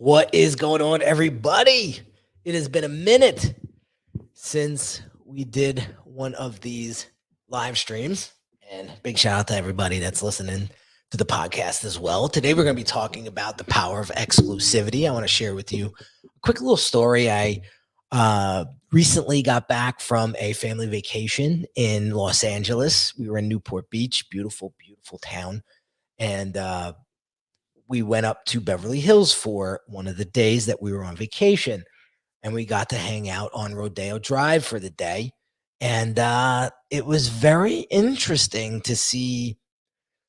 What is going on, everybody? It has been a minute since we did one of these live streams. And big shout out to everybody that's listening to the podcast as well. Today, we're going to be talking about the power of exclusivity. I want to share with you a quick little story. I recently got back from a family vacation in Los Angeles. We were in Newport Beach, beautiful, beautiful town. And we went up to Beverly Hills for one of the days that we were on vacation, and we got to hang out on Rodeo Drive for the day. And it was very interesting to see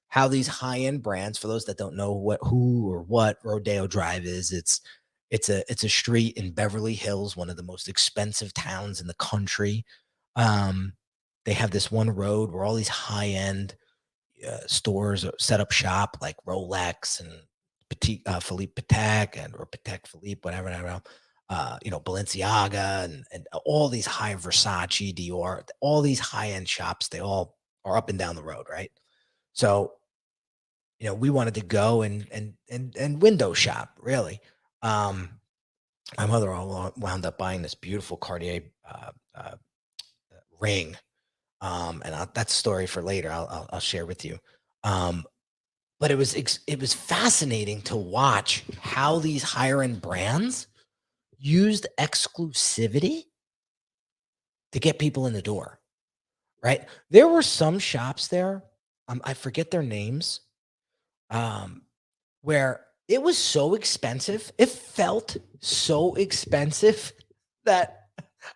how these high-end brands, for those that don't know who or what Rodeo Drive is, it's a street in Beverly Hills, one of the most expensive towns in the country. Um, they have this one road where all these high-end stores set up shop, like Rolex and Philippe Patek or Patek Philippe, whatever, Balenciaga and all these high Versace, Dior, all these high end shops. They all are up and down the road, right? So we wanted to go and window shop, really. My mother wound up buying this beautiful Cartier uh, ring, and that's a story for later. I'll share with you. Um, but it was fascinating to watch how these higher end brands used exclusivity to get people in the door, right? There were some shops there, I forget their names, um, where it was so expensive. It felt so expensive that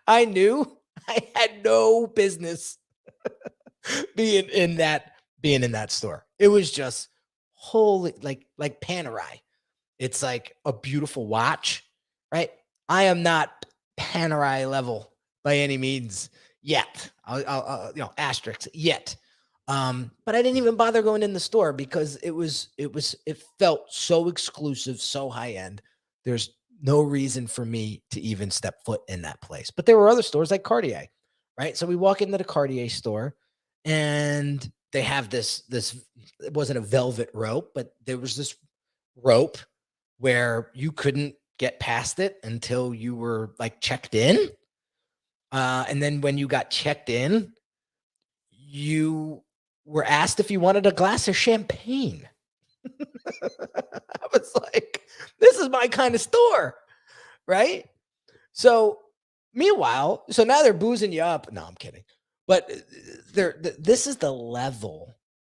I knew I had no business being in that store. It was just holy, like Panerai. It's like a beautiful watch, right? I am not Panerai level by any means yet. Asterisk yet. But I didn't even bother going in the store because it felt so exclusive, so high end. There's no reason for me to even step foot in that place. But there were other stores like Cartier, right? So we walk into the Cartier store and they have this it wasn't a velvet rope, but there was this rope where you couldn't get past it until you were like checked in. And then when you got checked in, you were asked if you wanted a glass of champagne. I was like, this is my kind of store, right? So, meanwhile, so now they're boozing you up. No, I'm kidding. But this is the level.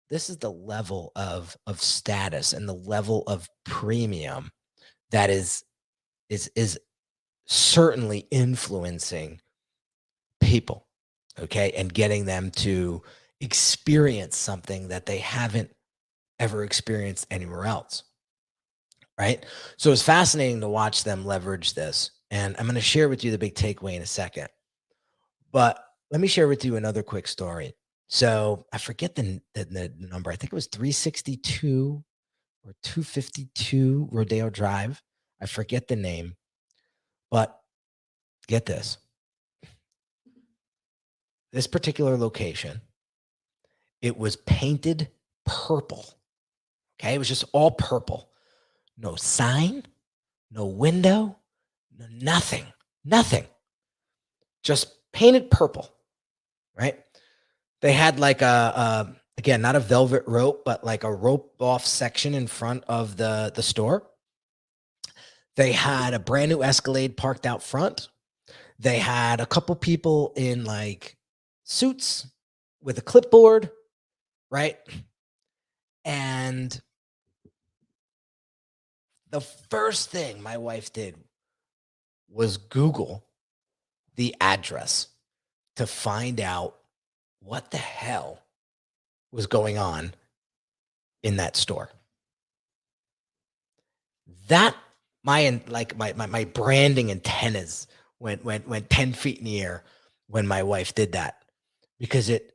This is the level of status and the level of premium that is certainly influencing people, okay, and getting them to experience something that they haven't ever experienced anywhere else, right? So it's fascinating to watch them leverage this. And I'm going to share with you the big takeaway in a second. But let me share with you another quick story. So I forget the number. I think it was 362 or 252 Rodeo Drive. I forget the name, but get this. This particular location, it was painted purple. Okay, it was just all purple. No sign, no window, no nothing, nothing. Just painted purple, right? They had like again, not a velvet rope, but like a rope off section in front of the store. They had a brand new Escalade parked out front. They had a couple people in like suits with a clipboard, right? And the first thing my wife did was Google the address to find out what the hell was going on in that store. That my branding antennas went 10 feet in the air when my wife did that, because it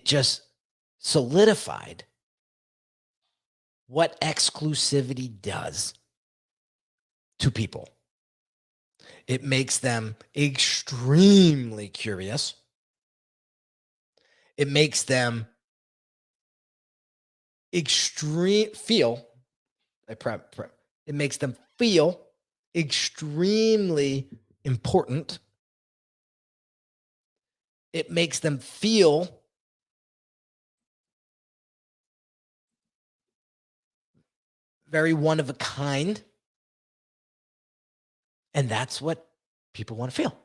just solidified what exclusivity does to people. It makes them extremely curious. It makes them feel It makes them feel extremely important. It makes them feel very one of a kind. And that's what people want to feel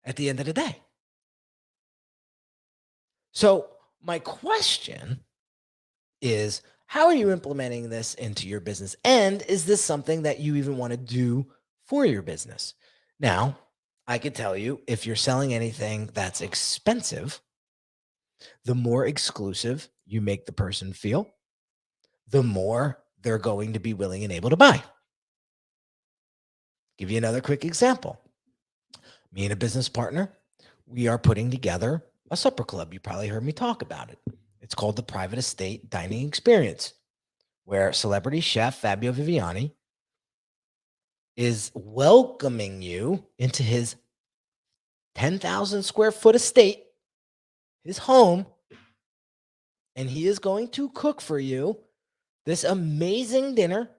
at the end of the day. So, my question is, how are you implementing this into your business? And is this something that you even want to do for your business? Now, I could tell you, if you're selling anything that's expensive, the more exclusive you make the person feel, the more they're going to be willing and able to buy. Give you another quick example. Me and a business partner, we are putting together a supper club. You probably heard me talk about it. It's called the Private Estate Dining Experience, where celebrity chef Fabio Viviani is welcoming you into his 10,000 square foot estate, his home, and he is going to cook for you this amazing dinner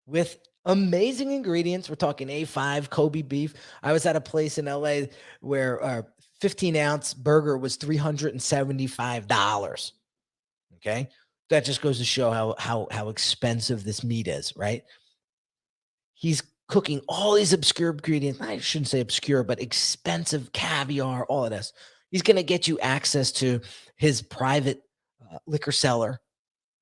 with amazing ingredients. We're talking A5 Kobe beef. I was at a place in LA where a 15-ounce burger was $375. Okay. That just goes to show how expensive this meat is, right? He's cooking all these obscure ingredients. I shouldn't say obscure, but expensive caviar, all of this. He's going to get you access to his private liquor cellar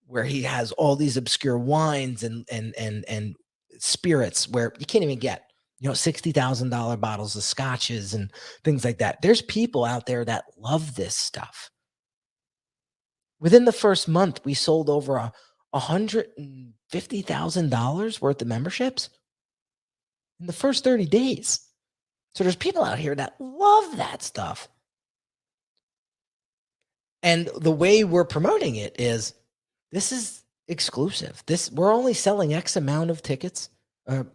where he has all these obscure wines and spirits where you can't even get, $60,000 bottles of scotches and things like that. There's people out there that love this stuff. Within the first month, we sold over $150,000 worth of memberships in the first 30 days. So there's people out here that love that stuff. And the way we're promoting it is, this is exclusive. We're only selling X amount of tickets,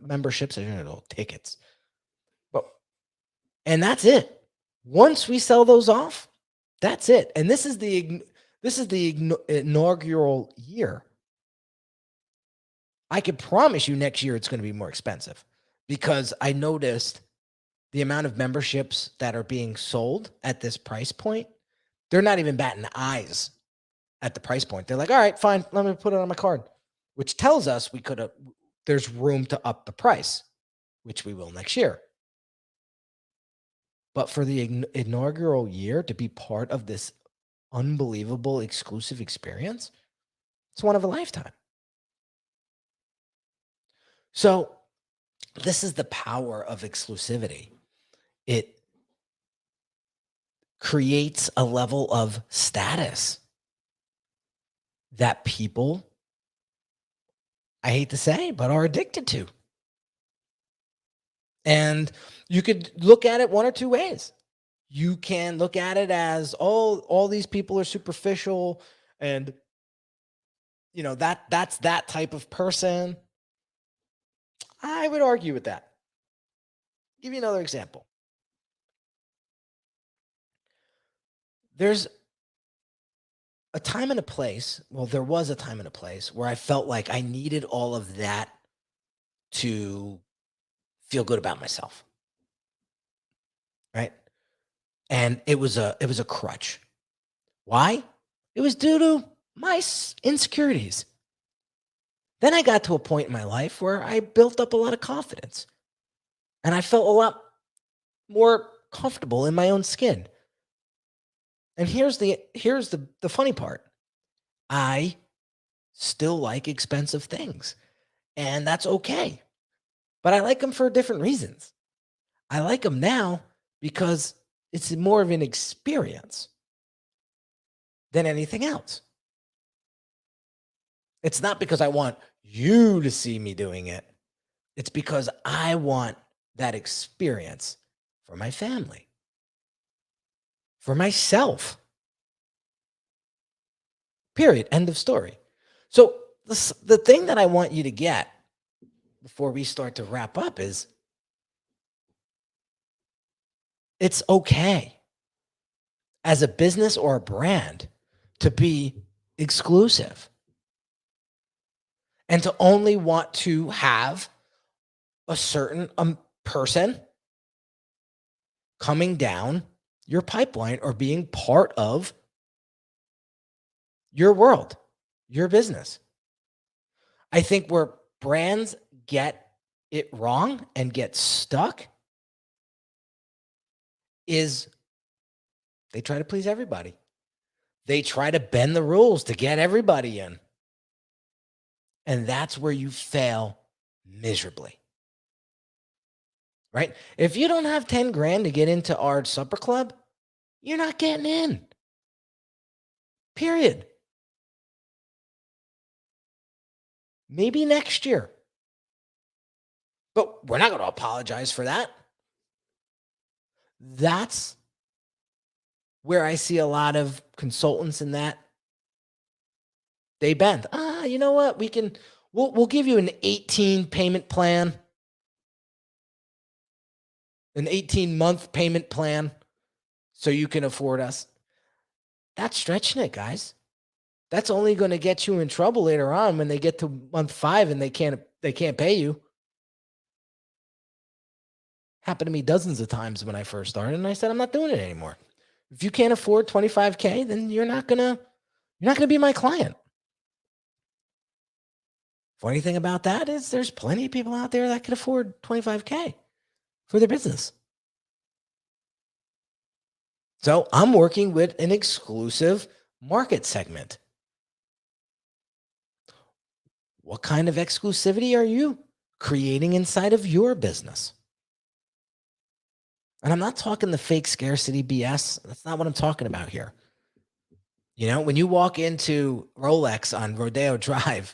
memberships, I don't know, tickets. And that's it. Once we sell those off, that's it. And this is the inaugural year. I can promise you next year it's going to be more expensive, because I noticed the amount of memberships that are being sold at this price point. They're not even batting eyes at the price point. They're like, all right, fine, let me put it on my card, which tells us there's room to up the price, which we will next year. But for the inaugural year to be part of this unbelievable exclusive experience, it's one of a lifetime. So this is the power of exclusivity. It creates a level of status that people, I hate to say, but are addicted to. And you could look at it one or two ways. You can look at it as, all these people are superficial, and that's that type of person. I would argue with that. Give you another example. There's a time and a place. Well, there was a time and a place where I felt like I needed all of that to feel good about myself. Right? And it was a crutch. Why? It was due to my insecurities. Then I got to a point in my life where I built up a lot of confidence, and I felt a lot more comfortable in my own skin. And here's the funny part. I still like expensive things, and that's okay. But I like them for different reasons. I like them now because it's more of an experience than anything else. It's not because I want you to see me doing it. It's because I want that experience for my family, for myself. Period. End of story. So the thing that I want you to get before we start to wrap up is, it's okay as a business or a brand to be exclusive. and to only want to have a certain person coming down your pipeline or being part of your world, your business. I think where brands get it wrong and get stuck is they try to please everybody. They try to bend the rules to get everybody in. And that's where you fail miserably. Right? If you don't have 10 grand to get into our supper club, you're not getting in. Period. Maybe next year. But we're not going to apologize for that. That's where I see a lot of consultants in that. They bend. You know what? We'll give you an 18 payment plan, an 18-month payment plan so you can afford us. That's stretching it, guys. That's only going to get you in trouble later on when they get to month 5 and they can't pay you. Happened to me dozens of times when I first started, and I said, I'm not doing it anymore. If you can't afford $25K, then you're not gonna be my client. Funny thing about that is there's plenty of people out there that can afford $25K for their business. So I'm working with an exclusive market segment. What kind of exclusivity are you creating inside of your business? And I'm not talking the fake scarcity BS. That's not what I'm talking about here. You know, when you walk into Rolex on Rodeo Drive,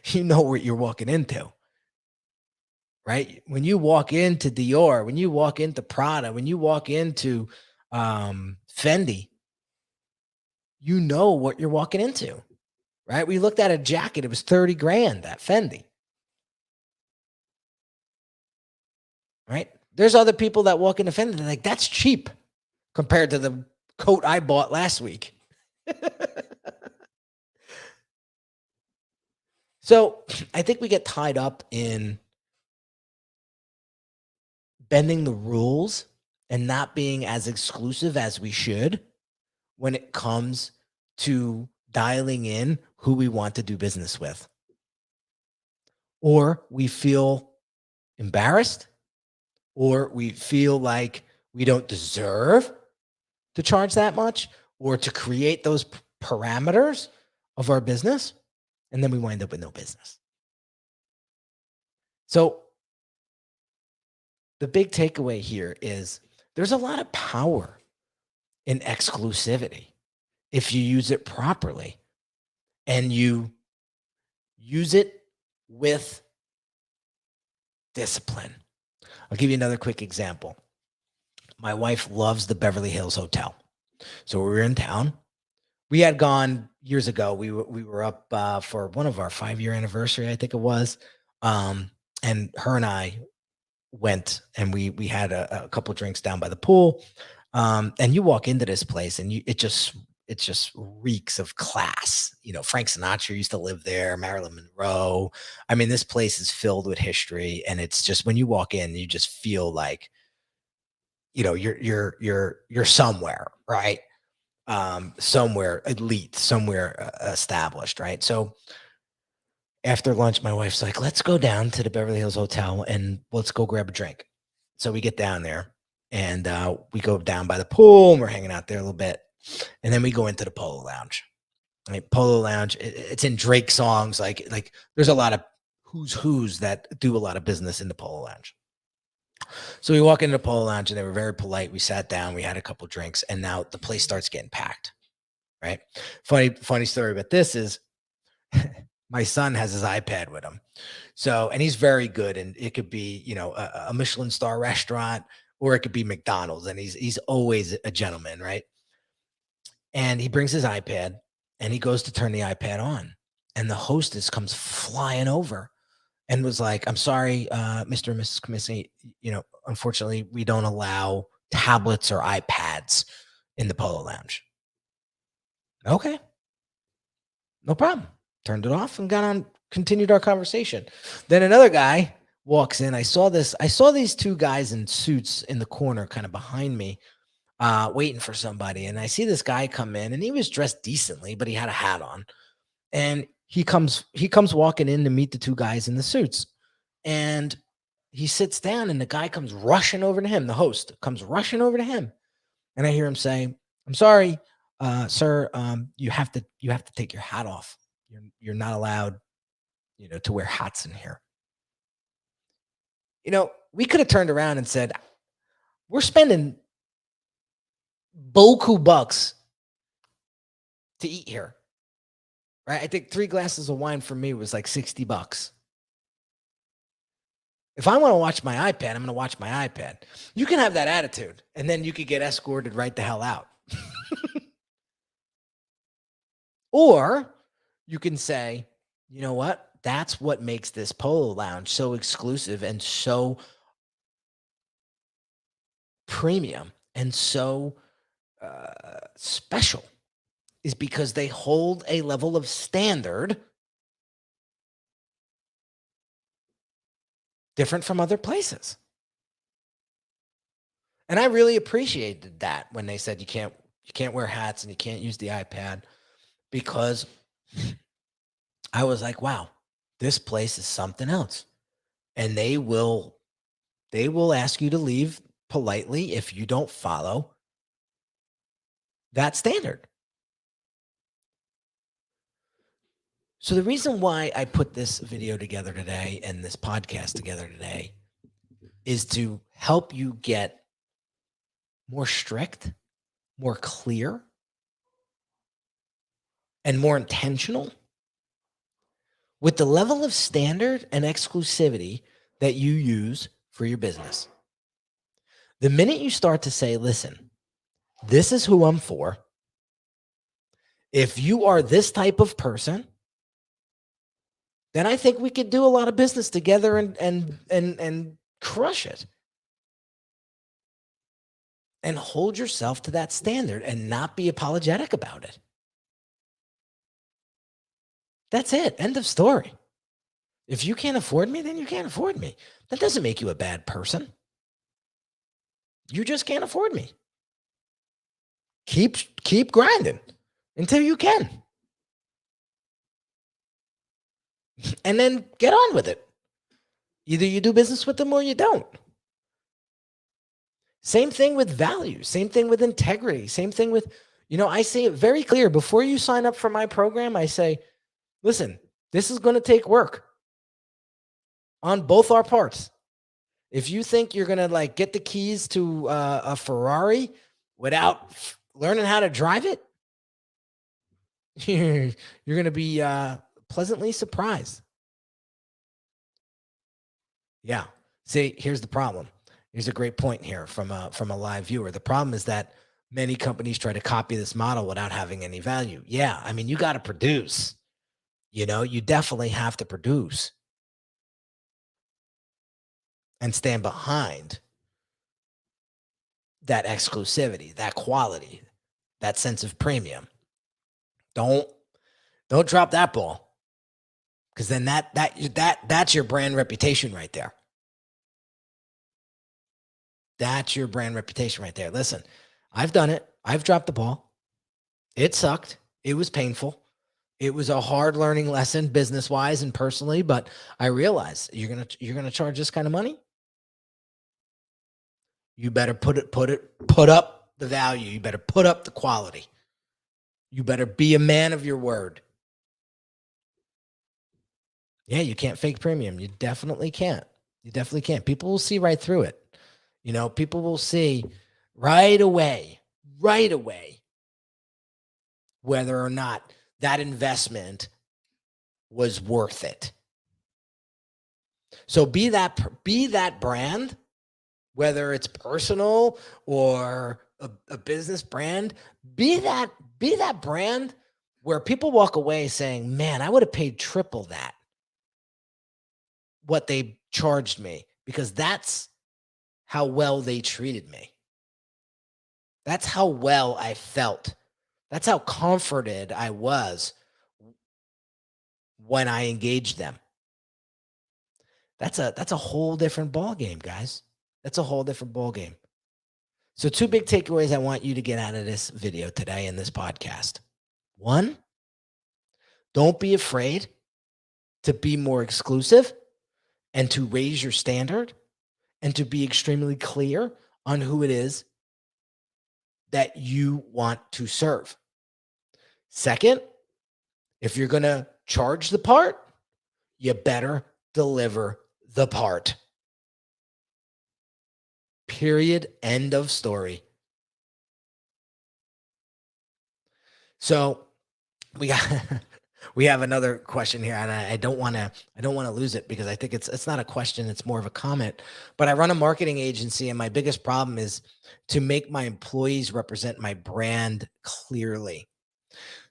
you know what you're walking into, right? When you walk into Dior, when you walk into Prada, when you walk into Fendi, you know what you're walking into, right? We looked at a jacket. It was 30 grand at Fendi, right? There's other people that walk into Fendi. They're like, that's cheap compared to the coat I bought last week. So I think we get tied up in bending the rules and not being as exclusive as we should when it comes to dialing in who we want to do business with. Or we feel embarrassed, or we feel like we don't deserve to charge that much or to create those parameters of our business. And then we wind up with no business. So the big takeaway here is there's a lot of power in exclusivity if you use it properly and you use it with discipline. I'll give you another quick example. My wife loves the Beverly Hills Hotel. So we were in town. We had gone years ago. We were up for one of our 5-year anniversary, I think it was. And her and I went and we had a couple drinks down by the pool. And you walk into this place and it just reeks of class. You know, Frank Sinatra used to live there, Marilyn Monroe. I mean, this place is filled with history, and it's just when you walk in, you just feel like, you know, you're somewhere, right? Somewhere elite, somewhere established, right? So after lunch, my wife's like, let's go down to the Beverly Hills Hotel and let's go grab a drink. So we get down there and we go down by the pool and we're hanging out there a little bit. And then we go into the Polo Lounge. Right? Polo Lounge, it's in Drake songs. Like there's a lot of who's that do a lot of business in the Polo Lounge. So we walk into the Polo Lounge and they were very polite. We sat down, we had a couple drinks, and now the place starts getting packed. Right? Funny story about this is my son has his iPad with him. So, and he's very good. And it could be, you know, a Michelin star restaurant, or it could be McDonald's. And he's always a gentleman, right? And he brings his iPad and he goes to turn the iPad on. And the hostess comes flying over and was like, I'm sorry, Mr. and Mrs. Kaminski, you know, unfortunately, we don't allow tablets or iPads in the Polo Lounge. Okay. No problem. Turned it off and got on continued our conversation. Then another guy walks in. I saw these two guys in suits in the corner, kind of behind me, waiting for somebody. And I see this guy come in, and he was dressed decently, but he had a hat on. And he comes walking in to meet the two guys in the suits. And he sits down, and the guy comes rushing over to him. The host comes rushing over to him. And I hear him say, "I'm sorry, sir, you have to take your hat off. You're not allowed, to wear hats in here." We could have turned around and said, "We're spending boku bucks to eat here." Right? I think 3 glasses of wine for me was like $60. If I want to watch my iPad, I'm going to watch my iPad. You can have that attitude, and then you could get escorted right the hell out. Or you can say, "You know what? That's what makes this Polo Lounge so exclusive and so premium and so special, is because they hold a level of standard different from other places." And I really appreciated that when they said you can't wear hats and you can't use the iPad, because I was like, wow, this place is something else. And they will ask you to leave politely if you don't follow that standard. So the reason why I put this video together today and this podcast together today is to help you get more strict, more clear, and more intentional with the level of standard and exclusivity that you use for your business. The minute you start to say, "Listen, this is who I'm for. If you are this type of person, then I think we could do a lot of business together and crush it." And hold yourself to that standard and not be apologetic about it. That's it. End of story. If you can't afford me, then you can't afford me. That doesn't make you a bad person. You just can't afford me. Keep grinding until you can. And then get on with it. Either you do business with them or you don't. Same thing with values. Same thing with integrity. Same thing with, I say it very clear. Before you sign up for my program, I say, "Listen, this is going to take work on both our parts. If you think you're going to get the keys to a Ferrari without learning how to drive it, you're going to be pleasantly surprised." Yeah. See, here's the problem. Here's a great point here from a live viewer. The problem is that many companies try to copy this model without having any value. Yeah, I mean, you got to produce. You definitely have to produce and stand behind that exclusivity, that quality, that sense of premium. Don't drop that ball, because then that's your brand reputation right there. That's your brand reputation right there. Listen, I've done it. I've dropped the ball. It sucked. It was painful. It was a hard learning lesson, business-wise and personally, but I realized you're gonna charge this kind of money. You better put up the value. You better put up the quality. You better be a man of your word. Yeah, you can't fake premium. You definitely can't. You definitely can't. People will see right through it. People will see right away whether or not that investment was worth it. So be that brand, whether it's personal or a business brand. Be that brand where people walk away saying, "Man, I would have paid triple that what they charged me, because that's how well they treated me. That's how well I felt. That's how comforted I was when I engage them. That's a whole different ball game, guys. That's a whole different ball game. So two big takeaways I want you to get out of this video today in this podcast. One, don't be afraid to be more exclusive and to raise your standard and to be extremely clear on who it is that you want to serve. Second, if you're going to charge the part, you better deliver the part. Period. End of story. So we got we have another question here, and I don't want to lose it because I think it's not a question, it's more of a comment. But I run a marketing agency, and my biggest problem is to make my employees represent my brand clearly.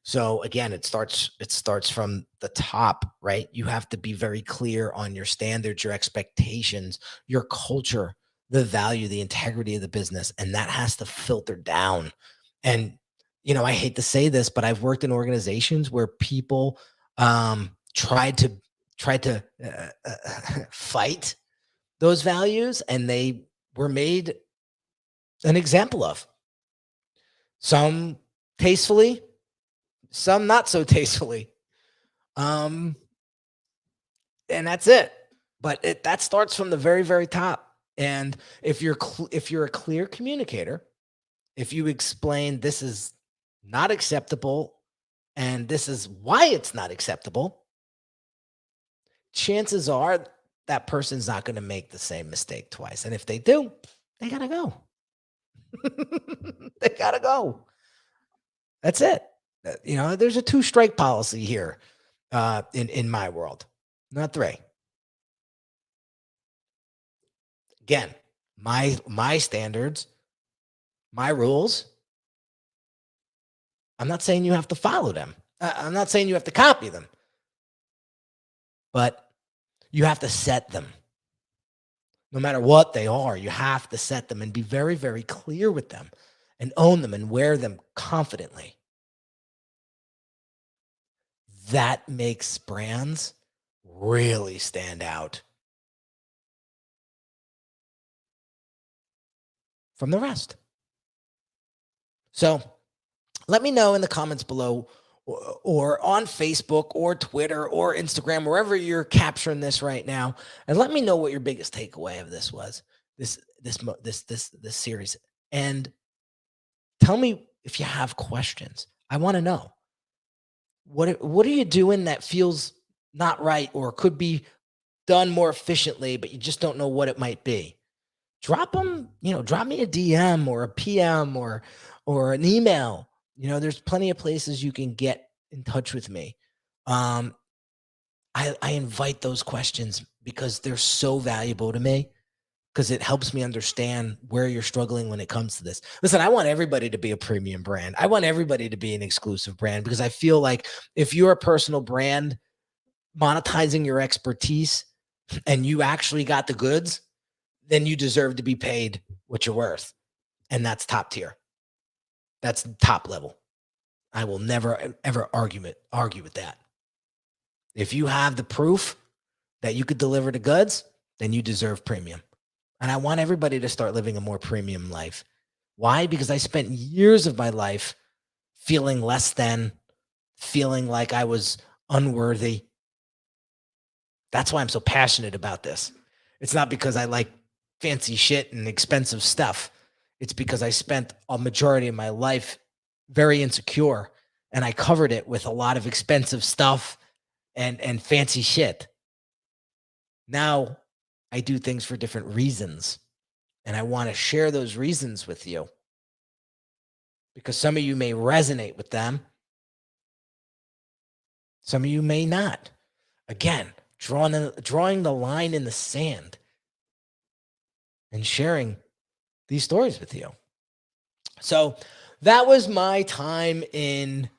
So again, it starts from the top, right? You have to be very clear on your standards, your expectations, your culture, the value, the integrity of the business, and that has to filter down. And I hate to say this, but I've worked in organizations where people tried to fight those values, and they were made an example of. Some tastefully, some not so tastefully. And that's it. But that starts from the very, very top. And if you're a clear communicator, if you explain this is not acceptable and this is why it's not acceptable, chances are that person's not going to make the same mistake twice. And if they do, they got to go. They got to go. That's it. There's a 2-strike policy here in my world, not 3. Again, my standards, my rules. I'm not saying you have to follow them. I'm not saying you have to copy them, but you have to set them. No matter what they are, you have to set them and be very, very clear with them and own them and wear them confidently. That makes brands really stand out from the rest. So let me know in the comments below or on Facebook or Twitter or Instagram, wherever you're capturing this right now, and let me know what your biggest takeaway of this was, this series. And tell me if you have questions. I want to know. What are you doing that feels not right or could be done more efficiently, but you just don't know what it might be? Drop me a DM or a PM or an email. There's plenty of places you can get in touch with me. I invite those questions because they're so valuable to me, because it helps me understand where you're struggling when it comes to this. Listen, I want everybody to be a premium brand. I want everybody to be an exclusive brand, because I feel like if you're a personal brand monetizing your expertise and you actually got the goods, then you deserve to be paid what you're worth. And that's top tier. That's top level. I will never, ever argue with that. If you have the proof that you could deliver the goods, then you deserve premium. And I want everybody to start living a more premium life. Why? Because I spent years of my life feeling less than, feeling like I was unworthy. That's why I'm so passionate about this. It's not because I like fancy shit and expensive stuff. It's because I spent a majority of my life very insecure, and I covered it with a lot of expensive stuff and fancy shit. Now I do things for different reasons, and I want to share those reasons with you, because some of you may resonate with them. Some of you may not. Again, drawing the line in the sand and sharing these stories with you. So that was my time in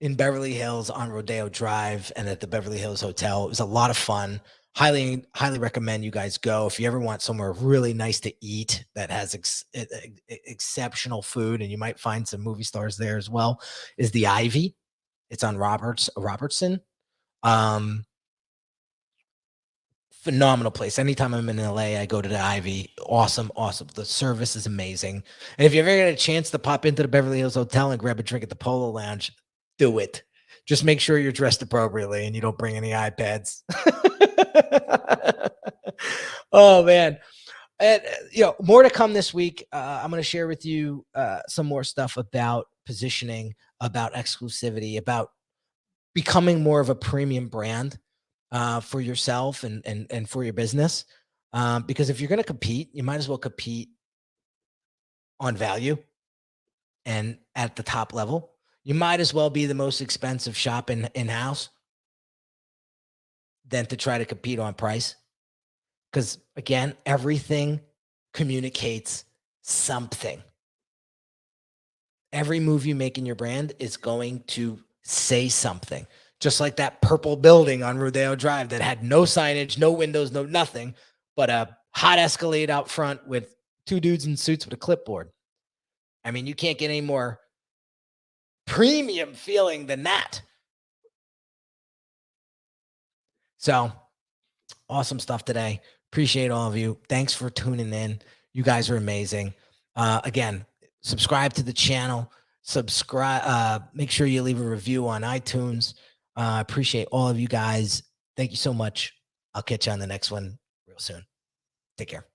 Beverly Hills on Rodeo Drive and at the Beverly Hills Hotel. It was a lot of fun. Highly recommend you guys go. If you ever want somewhere really nice to eat that has exceptional food, and you might find some movie stars there as well, is the Ivy. It's on Robertson. Um, Phenomenal place. Anytime I'm in LA, I go to the Ivy. Awesome, awesome. The service is amazing. And if you ever get a chance to pop into the Beverly Hills Hotel and grab a drink at the Polo Lounge, do it. Just make sure you're dressed appropriately and you don't bring any iPads. Oh man. And more to come this week. I'm going to share with you some more stuff about positioning, about exclusivity, about becoming more of a premium brand for yourself and for your business. Because if you're going to compete, you might as well compete on value and at the top level. You might as well be the most expensive shop in house than to try to compete on price. Because again, everything communicates something. Every move you make in your brand is going to say something. Just like that purple building on Rodeo Drive that had no signage, no windows, no nothing, but a hot Escalade out front with two dudes in suits with a clipboard. I mean, you can't get any more premium feeling than that. So awesome stuff today. Appreciate all of you. Thanks for tuning in. You guys are amazing. Again, subscribe to the channel. Subscribe. Make sure you leave a review on iTunes. Appreciate all of you guys. Thank you so much. I'll catch you on the next one real soon. Take care.